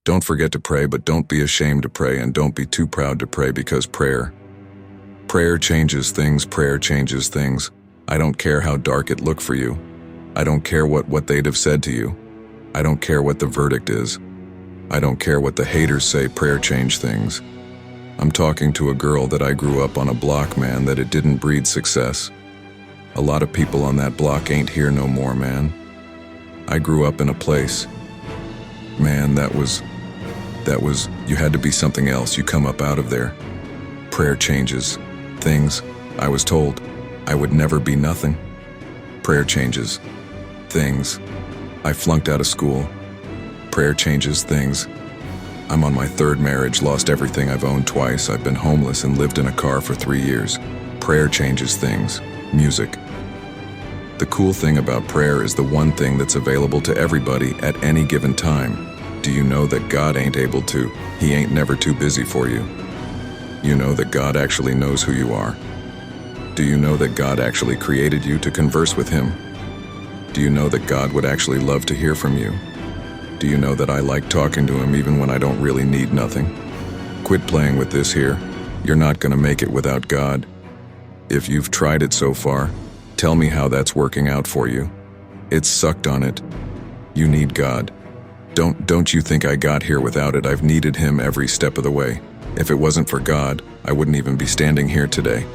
Don't forget to pray, but don't be ashamed to pray, and don't be too proud to pray, because prayer changes things. Prayer changes things. I don't care how dark it look for you. I don't care what they'd have said to you. I don't care what the verdict is. I don't care what the haters say. Prayer changed things. I'm talking to a girl that I grew up on a block, man, that it didn't breed success. A lot of people on that block ain't here no more, man. I grew up in a place, man, that was, you had to be something else. You come up out of there. Prayer changes things. I was told I would never be nothing. Prayer changes things. I flunked out of school. Prayer changes things. I'm on my third marriage, lost everything I've owned twice. I've been homeless and lived in a car for 3 years. Prayer changes things. Music. The cool thing about prayer is the one thing that's available to everybody at any given time. Do you know that God ain't able to? He ain't never too busy for you. You know that God actually knows who you are. Do you know that God actually created you to converse with Him? Do you know that God would actually love to hear from you? Do you know that I like talking to Him even when I don't really need nothing? Quit playing with this here. You're not gonna make it without God. If you've tried it so far, tell me how that's working out for you. It's sucked on it. You need God. Don't you think I got here without it? I've needed Him every step of the way. If it wasn't for God, I wouldn't even be standing here today.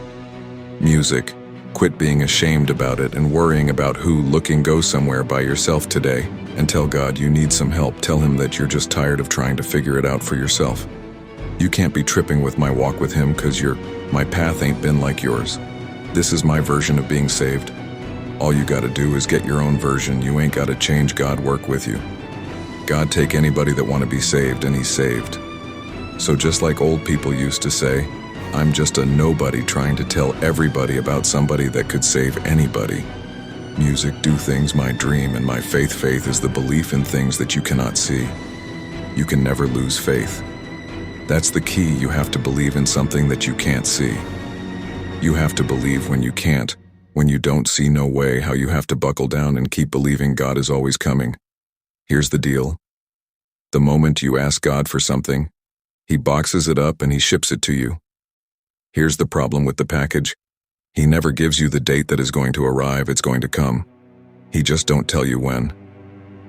Music. Quit being ashamed about it and worrying about who. Go somewhere by yourself today and tell God you need some help. Tell Him that you're just tired of trying to figure it out for yourself. You can't be tripping with my walk with Him, because my path ain't been like yours. This is my version of being saved. All you gotta do is get your own version. You ain't gotta change God work with you. God take anybody that wanna be saved, and He's saved. So just like old people used to say, I'm just a nobody trying to tell everybody about somebody that could save anybody. Music, do things, my dream, and my faith. Faith is the belief in things that you cannot see. You can never lose faith. That's the key. You have to believe in something that you can't see. You have to believe when you can't, when you don't see no way. How you have to buckle down and keep believing God is always coming. Here's the deal. The moment you ask God for something, He boxes it up and He ships it to you. Here's the problem with the package. He never gives you the date that is going to arrive. It's going to come. He just don't tell you when.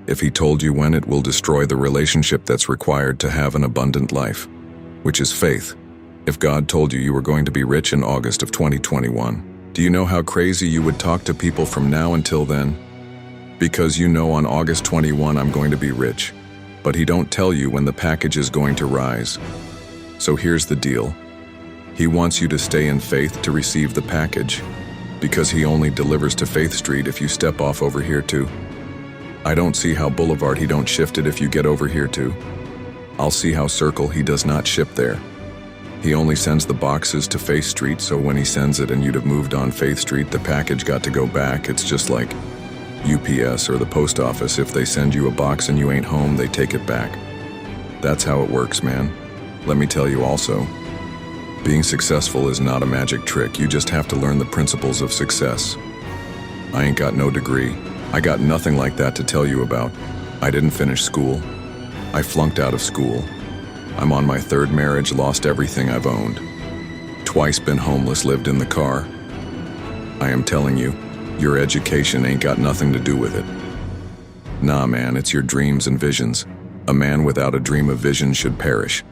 If He told you when, it will destroy the relationship that's required to have an abundant life, which is faith. If God told you were going to be rich in August of 2021, do you know how crazy you would talk to people from now until then? Because you know on August 21 I'm going to be rich. But He don't tell you when the package is going to rise. So here's the deal. He wants you to stay in faith to receive the package, because He only delivers to Faith Street if you step off over here too. I don't see how Boulevard He don't shift it if you get over here too. I'll see how Circle He does not ship there. He only sends the boxes to Faith Street, so when He sends it and you'd have moved on Faith Street, the package got to go back. It's just like UPS or the post office. If they send you a box and you ain't home, they take it back. That's how it works, man. Let me tell you also, being successful is not a magic trick. You just have to learn the principles of success. I ain't got no degree. I got nothing like that to tell you about. I didn't finish school. I flunked out of school. I'm on my third marriage, lost everything I've owned. Twice been homeless, lived in the car. I am telling you, your education ain't got nothing to do with it. Nah, man, it's your dreams and visions. A man without a dream of vision should perish.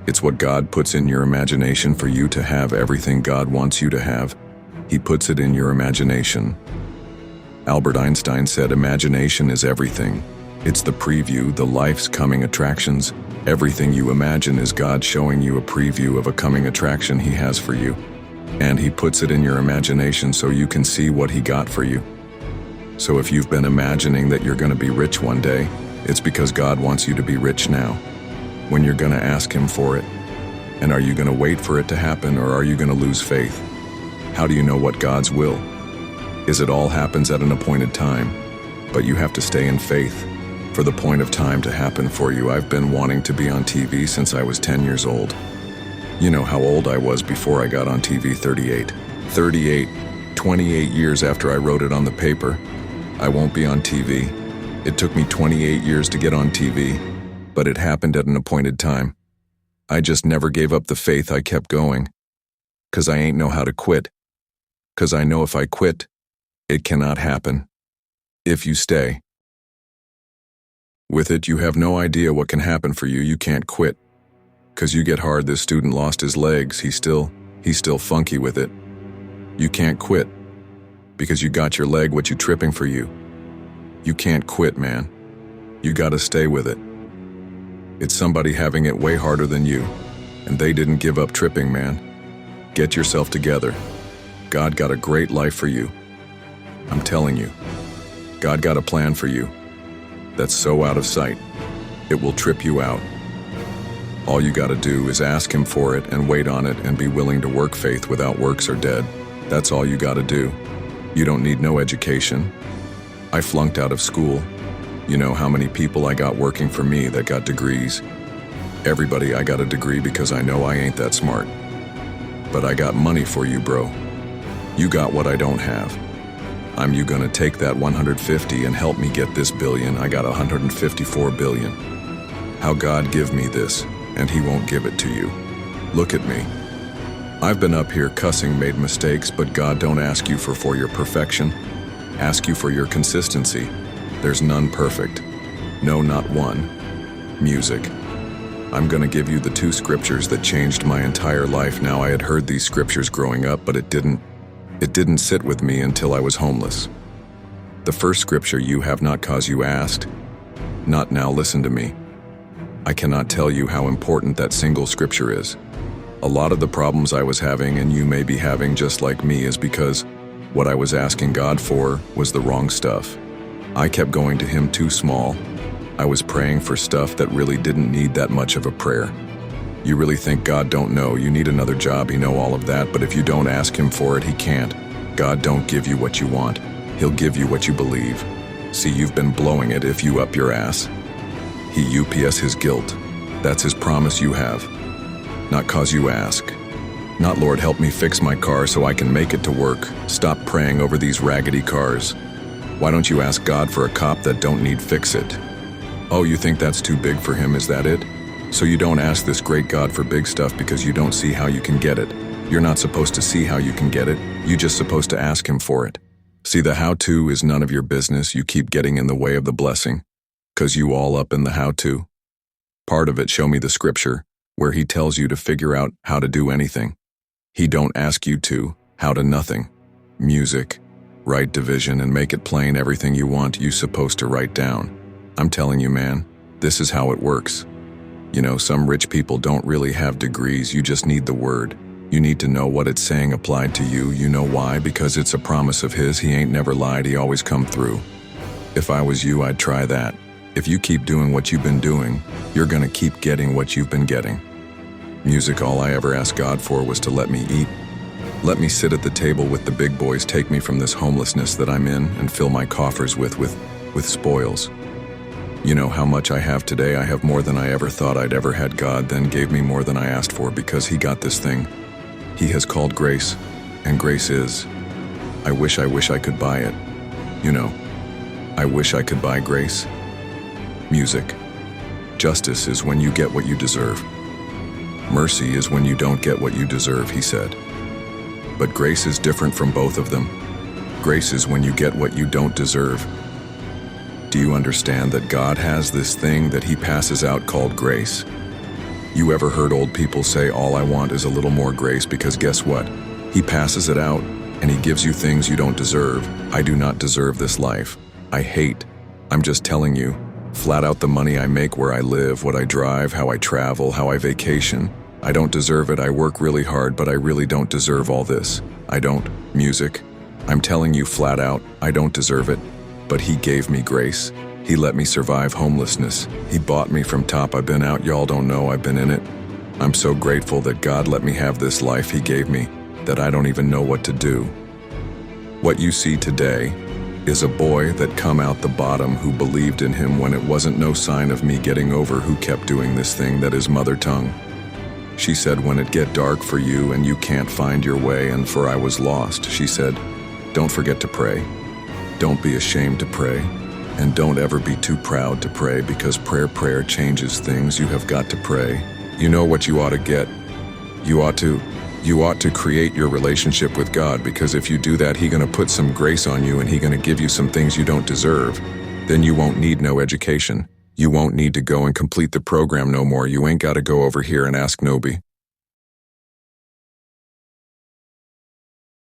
It's what God puts in your imagination for you to have everything God wants you to have. He puts it in your imagination. Albert Einstein said imagination is everything. It's the preview, the life's coming attractions. Everything you imagine is God showing you a preview of a coming attraction He has for you. And He puts it in your imagination so you can see what He got for you. So if you've been imagining that you're going to be rich one day, it's because God wants you to be rich now. When you're going to ask Him for it? And are you going to wait for it to happen, or are you going to lose faith? How do you know what God's will is? It all happens at an appointed time, but you have to stay in faith for the point of time to happen for you. I've been wanting to be on TV since I was 10 years old. You know how old I was before I got on TV? 38. 28 years after I wrote it on the paper. I won't be on TV. It took me 28 years to get on TV. but it happened at an appointed time. I just never gave up the faith. I kept going. 'Cause I ain't know how to quit. 'Cause I know if I quit, it cannot happen. If you stay with it, you have no idea what can happen for you. You can't quit. 'Cause you get hard. This student lost his legs. He's still funky with it. You can't quit. Because you got your leg, what you tripping for you. You can't quit, man. You gotta stay with it. It's somebody having it way harder than you, and they didn't give up tripping, man. Get yourself together. God got a great life for you. I'm telling you. God got a plan for you that's so out of sight, it will trip you out. All you gotta do is ask Him for it and wait on it and be willing to work. Faith without works are dead. That's all you gotta do. You don't need no education. I flunked out of school. You know how many people I got working for me that got degrees? Everybody. I got a degree because I know I ain't that smart. But I got money for you, bro. You got what I don't have. I'm you gonna take that 150 and help me get this billion. I got 154 billion. How God give me this, and He won't give it to you. Look at me. I've been up here cussing, made mistakes, but God don't ask you for your perfection. Ask you for your consistency. There's none perfect. No, not one. Music. I'm gonna give you the 2 scriptures that changed my entire life. Now, I had heard these scriptures growing up, but it didn't sit with me until I was homeless. The first scripture, you have not 'cause you asked. Not now. Listen to me. I cannot tell you how important that single scripture is. A lot of the problems I was having, and you may be having just like me, is because what I was asking God for was the wrong stuff. I kept going to Him too small. I was praying for stuff that really didn't need that much of a prayer. You really think God don't know you need another job? He know all of that, but if you don't ask Him for it, He can't. God don't give you what you want. He'll give you what you believe. See, you've been blowing it if you up your ass. He UPS His guilt. That's His promise you have. Not 'cause you ask. Not, Lord, help me fix my car so I can make it to work. Stop praying over these raggedy cars. Why don't you ask God for a cop that don't need fix it? Oh, you think that's too big for Him, is that it? So you don't ask this great God for big stuff because you don't see how you can get it. You're not supposed to see how you can get it. You're just supposed to ask Him for it. See, the how-to is none of your business. You keep getting in the way of the blessing. 'Cause you all up in the how-to. Part of it, show me the scripture where He tells you to figure out how to do anything. He don't ask you to, how to nothing. Music. Write division and make it plain. Everything you want, you supposed to write down. I'm telling you, man, this is how it works. You know, some rich people don't really have degrees. You just need the word. You need to know what it's saying applied to you. You know why? Because it's a promise of His. He ain't never lied. He always come through. If I was you, I'd try that. If you keep doing what you've been doing, you're gonna keep getting what you've been getting. Music. All I ever asked God for was to let me eat. Let me sit at the table with the big boys. Take me from this homelessness that I'm in and fill my coffers with spoils. You know how much I have today? I have more than I ever thought I'd ever had. God then gave me more than I asked for because He got this thing He has called grace, and grace is. I wish I could buy it. You know, I wish I could buy grace. Music. Justice is when you get what you deserve. Mercy is when you don't get what you deserve, He said. But grace is different from both of them. Grace is when you get what you don't deserve. Do you understand that God has this thing that He passes out called grace? You ever heard old people say, all I want is a little more grace? Because guess what? He passes it out, and He gives you things you don't deserve. I do not deserve this life. I'm just telling you, flat out, the money I make, where I live, what I drive, how I travel, how I vacation. I don't deserve it. I work really hard, but I really don't deserve all this. I don't. Music. I'm telling you flat out, I don't deserve it. But He gave me grace. He let me survive homelessness. He bought me from top. I've been out. Y'all don't know I've been in it. I'm so grateful that God let me have this life He gave me, that I don't even know what to do. What you see today is a boy that come out the bottom who believed in Him when it wasn't no sign of me getting over, who kept doing this thing that is mother tongue. She said, when it get dark for you and you can't find your way, and for I was lost, she said, don't forget to pray. Don't be ashamed to pray. And don't ever be too proud to pray, because prayer changes things. You have got to pray. You know what you ought to get. You ought to create your relationship with God, because if you do that, He's gonna put some grace on you and He's gonna give you some things you don't deserve. Then you won't need no education. You won't need to go and complete the program no more. You ain't gotta go over here and ask Nobi.